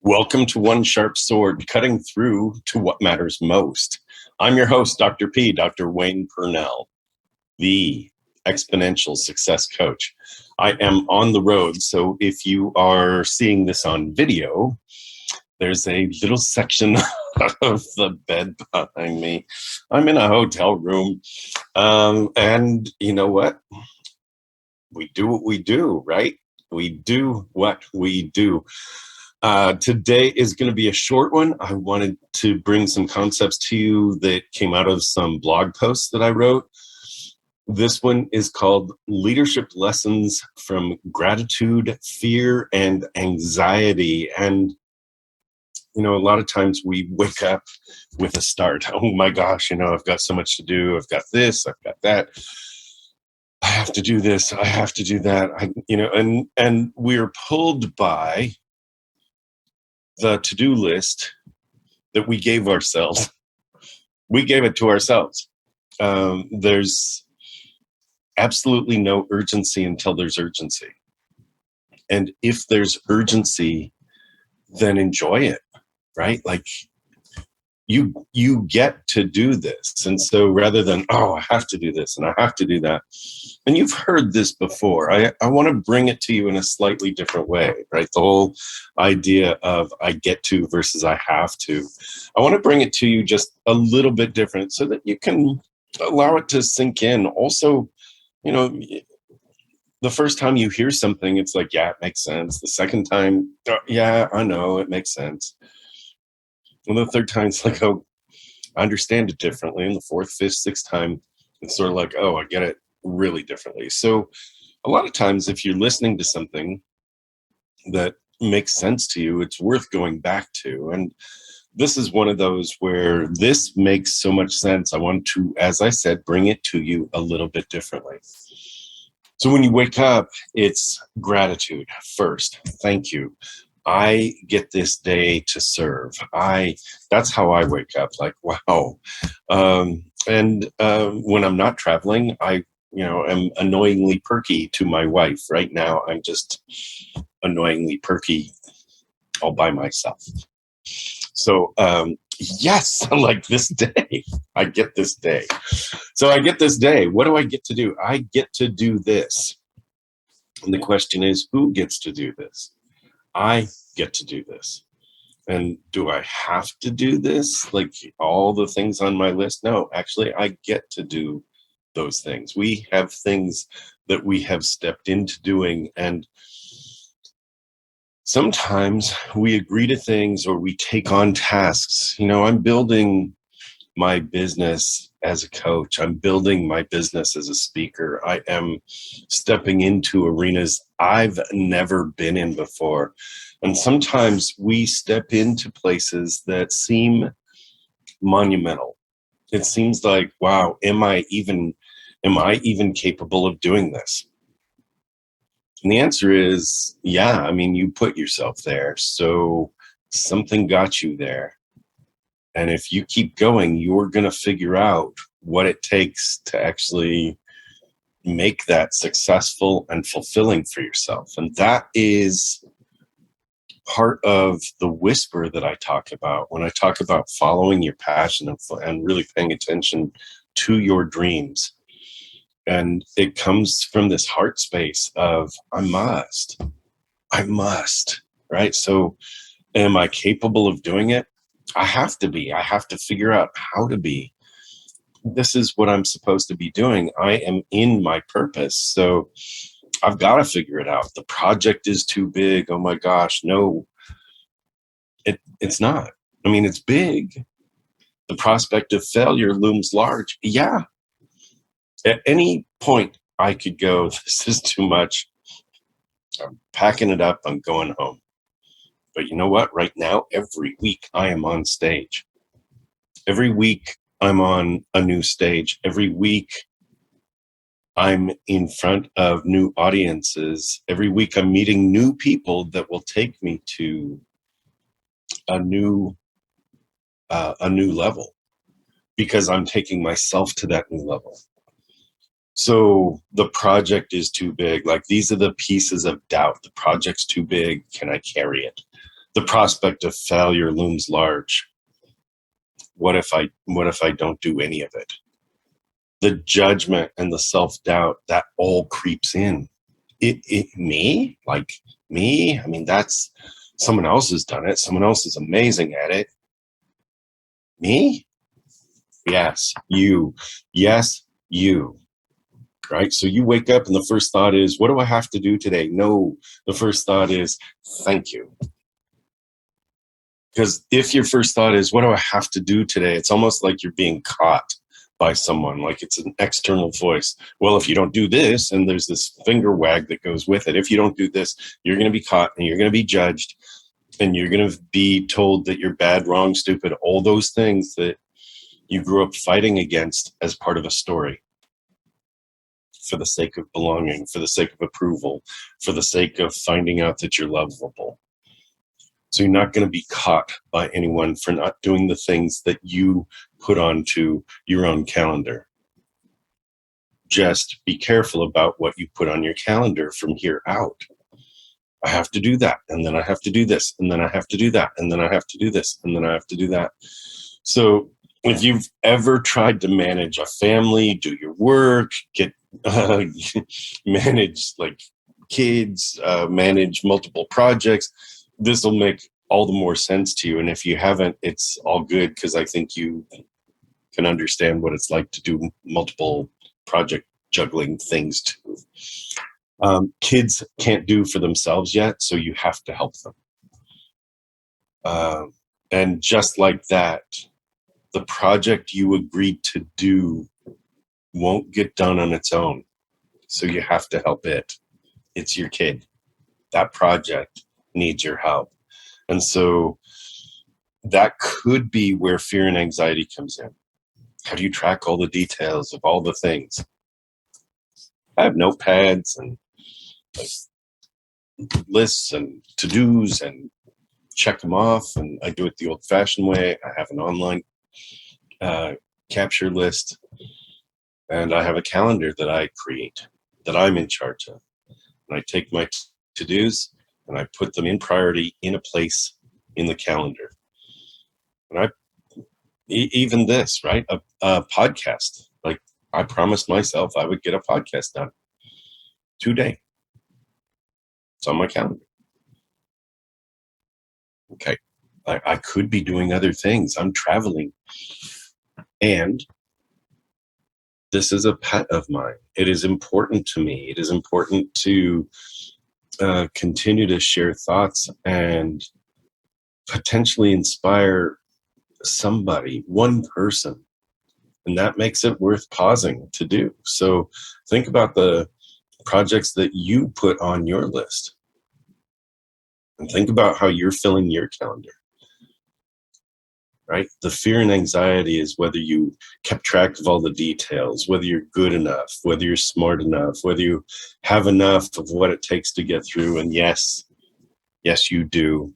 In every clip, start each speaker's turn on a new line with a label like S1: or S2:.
S1: Welcome to One Sharp Sword, cutting through to what matters most. I'm your host, Dr. P, Dr. Wayne Pernell, the Exponential Success Coach. I am on the road, so if you are seeing this on video, there's a little section of the bed behind me. I'm in a hotel room, and you know what? We do what we do, right? We do what we do. Today is going to be a short one. I wanted to bring some concepts to you that came out of some blog posts that I wrote. This one is called Leadership Lessons from Gratitude, Fear, and Anxiety. And, you know, a lot of times we wake up with a start. Oh my gosh, I've got so much to do. I've got this, I've got that. I have to do this. I have to do that. And we're pulled by the to-do list that we gave ourselves. We gave it to ourselves. There's absolutely no urgency until there's urgency. And if there's urgency, then enjoy it, right? Like you get to do this. And so rather than, I have to do this and I have to do that. And you've heard this before. I want to bring it to you in a slightly different way, right? The whole idea of I get to versus I have to. I want to bring it to you just a little bit different so that you can allow it to sink in. Also, the first time you hear something, it's like, yeah, it makes sense. The second time, yeah, I know, it makes sense. And the third time, it's like, oh, I understand it differently. And the fourth, fifth, sixth time, it's sort of like, oh, I get it really differently. So a lot of times, if you're listening to something that makes sense to you, it's worth going back to. And this is one of those where this makes so much sense. I want to, as I said, bring it to you a little bit differently. So when you wake up, it's gratitude first. Thank you. I get this day to serve. That's how I wake up, like, wow. And when I'm not traveling, I am annoyingly perky to my wife. Right now, I'm just annoyingly perky all by myself. So, yes, like this day, I get this day. So I get this day. What do I get to do? I get to do this. And the question is, who gets to do this? I get to do this. And do I have to do this? Like all the things on my list? No, actually, I get to do those things. We have things that we have stepped into doing. And sometimes we agree to things or we take on tasks. I'm building my business as a coach. I'm building my business as a speaker. I am stepping into arenas I've never been in before. And sometimes we step into places that seem monumental. It seems like, wow, am I even capable of doing this? And the answer is, yeah. I mean, you put yourself there. So something got you there. And if you keep going, you're going to figure out what it takes to actually make that successful and fulfilling for yourself. And that is part of the whisper that I talk about when I talk about following your passion and really paying attention to your dreams. And it comes from this heart space of, I must, right? So am I capable of doing it? I have to be. I have to figure out how to be. This is what I'm supposed to be doing. I am in my purpose. So I've got to figure it out. The project is too big. Oh my gosh. No, it's not. I mean, it's big. The prospect of failure looms large. Yeah. At any point I could go, this is too much. I'm packing it up. I'm going home. But you know what? Right now, every week I am on stage. Every week I'm on a new stage. Every week I'm in front of new audiences. Every week I'm meeting new people that will take me to a new level because I'm taking myself to that new level. So the project is too big. Like these are the pieces of doubt. The project's too big. Can I carry it? The prospect of failure looms large. What if I don't do any of it? The judgment and the self-doubt, that all creeps in. Me? Like me? I mean, that's someone else has done it. Someone else is amazing at it. Me? Yes, you. Yes, you. Right? So you wake up and the first thought is, what do I have to do today? No, the first thought is, thank you. Because if your first thought is, what do I have to do today? It's almost like you're being caught by someone, like it's an external voice. Well, if you don't do this, and there's this finger wag that goes with it, if you don't do this, you're going to be caught and you're going to be judged and you're going to be told that you're bad, wrong, stupid, all those things that you grew up fighting against as part of a story for the sake of belonging, for the sake of approval, for the sake of finding out that you're lovable. So you're not going to be caught by anyone for not doing the things that you put onto your own calendar. Just be careful about what you put on your calendar from here out. I have to do that, and then I have to do this, and then I have to do that, and then I have to do this, and then I have to do that. So if you've ever tried to manage a family, do your work, get manage like kids, manage multiple projects, this will make all the more sense to you. And if you haven't, it's all good, because I think you can understand what it's like to do multiple project juggling things too. Kids can't do for themselves yet, so you have to help them. And just like that, the project you agreed to do won't get done on its own. So you have to help it. It's your kid. That project needs your help. And so that could be where fear and anxiety comes in. How do you track all the details of all the things? I have notepads and lists and to-dos and check them off. And I do it the old-fashioned way. I have an online capture list. And I have a calendar that I create, that I'm in charge of. And I take my to-dos and I put them in priority in a place in the calendar. And even this, right? A podcast. Like, I promised myself I would get a podcast done today. It's on my calendar. Okay. I could be doing other things. I'm traveling. And this is a pet of mine. It is important to me. It is important to continue to share thoughts and potentially inspire somebody, one person. And that makes it worth pausing to do. So think about the projects that you put on your list. And think about how you're filling your calendar. Right? The fear and anxiety is whether you kept track of all the details, whether you're good enough, whether you're smart enough, whether you have enough of what it takes to get through. And yes, you do.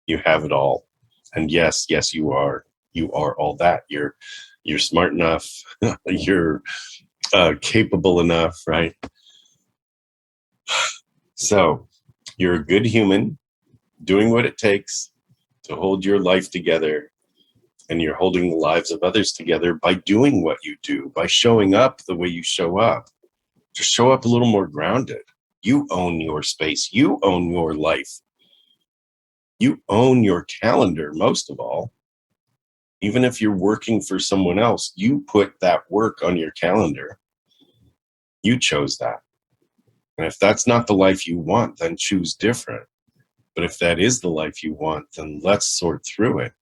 S1: You have it all. And yes, you are. You are all that. You're smart enough. You're capable enough, right? So you're a good human doing what it takes to hold your life together, and you're holding the lives of others together by doing what you do, by showing up the way you show up. Just show up a little more grounded. You own your space. You own your life. You own your calendar, most of all. Even if you're working for someone else, you put that work on your calendar. You chose that. And if that's not the life you want, then choose different. But if that is the life you want, then let's sort through it.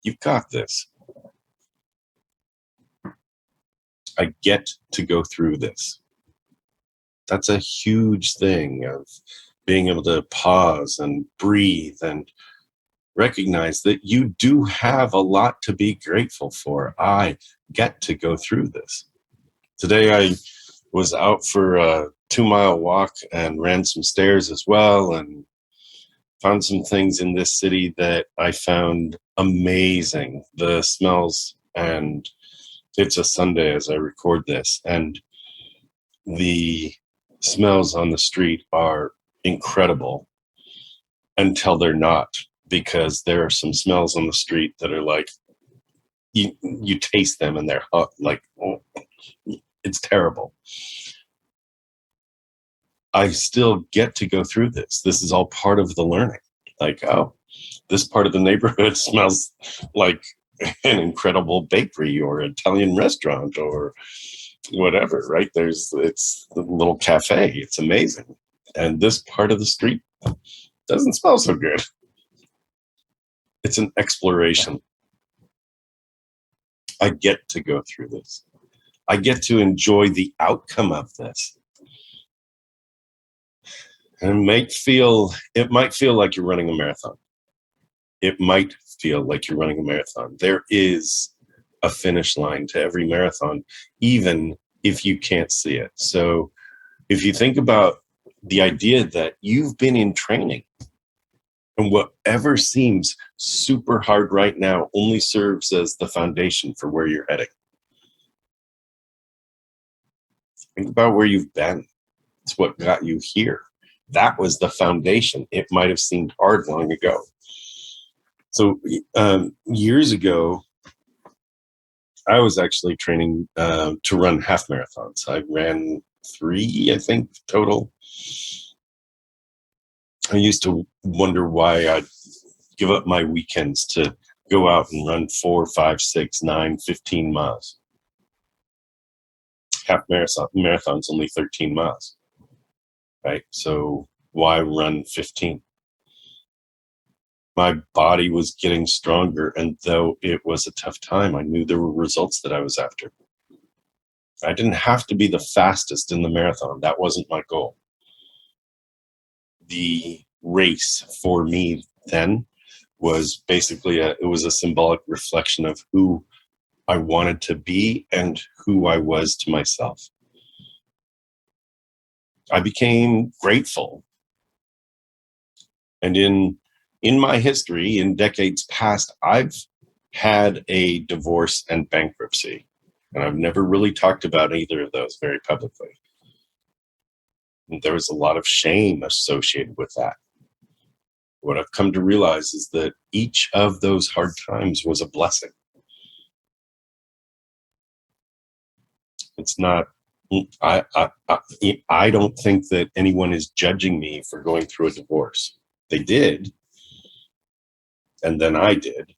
S1: You've got this. I get to go through this. That's a huge thing of being able to pause and breathe and recognize that you do have a lot to be grateful for. I get to go through this. Today I was out for a 2-mile walk and ran some stairs as well, and found some things in this city that I found amazing. The smells, and it's a Sunday as I record this, and the smells on the street are incredible until they're not, because there are some smells on the street that are like, you taste them and they're hot, like, oh, it's terrible. I still get to go through this. This is all part of the learning. Like, oh, this part of the neighborhood smells like an incredible bakery or Italian restaurant or whatever, right? It's the little cafe. It's amazing. And this part of the street doesn't smell so good. It's an exploration. I get to go through this. I get to enjoy the outcome of this. And it might feel like you're running a marathon. It might feel like you're running a marathon. There is a finish line to every marathon, even if you can't see it. So if you think about the idea that you've been in training, and whatever seems super hard right now only serves as the foundation for where you're heading. Think about where you've been. It's what got you here. That was the foundation. It might have seemed hard long ago. So years ago, I was actually training to run half marathons. I ran 3, I think, total. I used to wonder why I'd give up my weekends to go out and run 4, 5, 6, 9, 15 miles. Half marathon's only 13 miles, right? So why run 15? My body was getting stronger, and though it was a tough time, I knew there were results that I was after. I didn't have to be the fastest in the marathon. That wasn't my goal. The race for me then was basically it was a symbolic reflection of who I wanted to be and who I was to myself. I became grateful. And in my history, in decades past, I've had a divorce and bankruptcy. And I've never really talked about either of those very publicly. And there was a lot of shame associated with that. What I've come to realize is that each of those hard times was a blessing. It's not, I don't think that anyone is judging me for going through a divorce. They did. And then I did.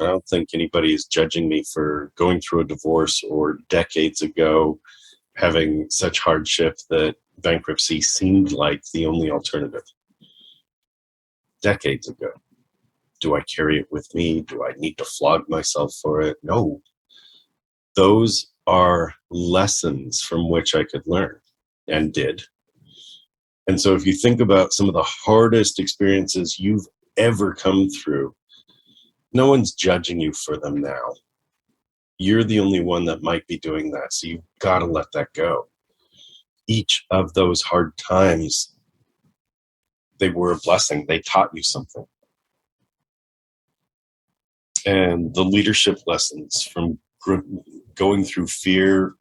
S1: I don't think anybody is judging me for going through a divorce or decades ago having such hardship that bankruptcy seemed like the only alternative. Decades ago. Do I carry it with me? Do I need to flog myself for it? No. Those are lessons from which I could learn and did. And so if you think about some of the hardest experiences you've ever come through, no one's judging you for them now. You're the only one that might be doing that. So you've got to let that go. Each of those hard times, they were a blessing. They taught you something. And the leadership lessons from going through fear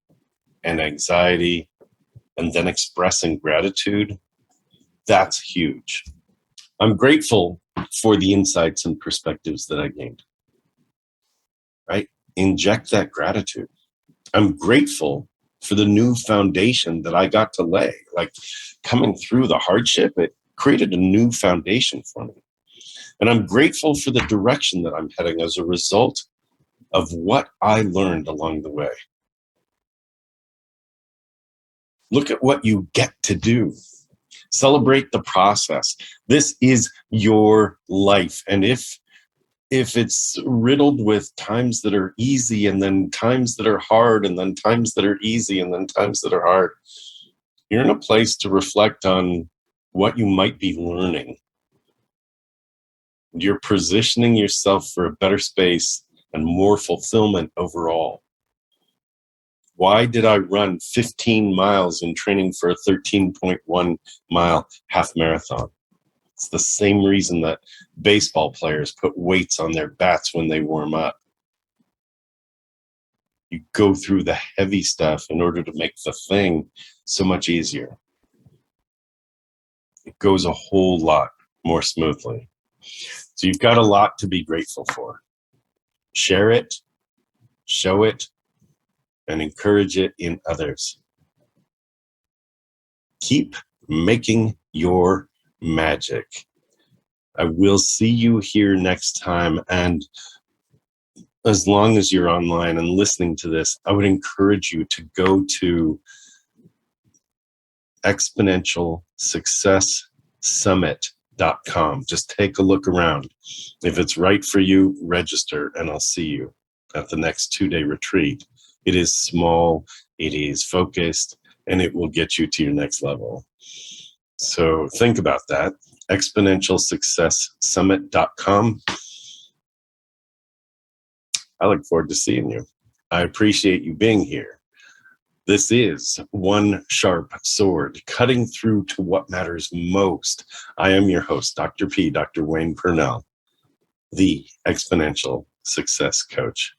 S1: and anxiety and then expressing gratitude, that's huge. I'm grateful for the insights and perspectives that I gained, right? Inject that gratitude. I'm grateful for the new foundation that I got to lay. Like coming through the hardship, it created a new foundation for me. And I'm grateful for the direction that I'm heading as a result of what I learned along the way. Look at what you get to do. Celebrate the process. This is your life. And if it's riddled with times that are easy and then times that are hard and then times that are easy and then times that are hard, you're in a place to reflect on what you might be learning. You're positioning yourself for a better space and more fulfillment overall. Why did I run 15 miles in training for a 13.1 mile half marathon? It's the same reason that baseball players put weights on their bats when they warm up. You go through the heavy stuff in order to make the thing so much easier. it goes a whole lot more smoothly. So you've got a lot to be grateful for. Share it, show it, and encourage it in others. Keep making your magic. I will see you here next time. And as long as you're online and listening to this, I would encourage you to go to Exponential Success Summit.com. Just take a look around. If it's right for you, register, and I'll see you at the next 2-day retreat. It is small, it is focused, and it will get you to your next level. So think about that. Exponential Success Summit.com. I look forward to seeing you. I appreciate you being here. This is One Sharp Sword, cutting through to what matters most. I am your host, Dr. P, Dr. Wayne Pernell, the Exponential Success Coach.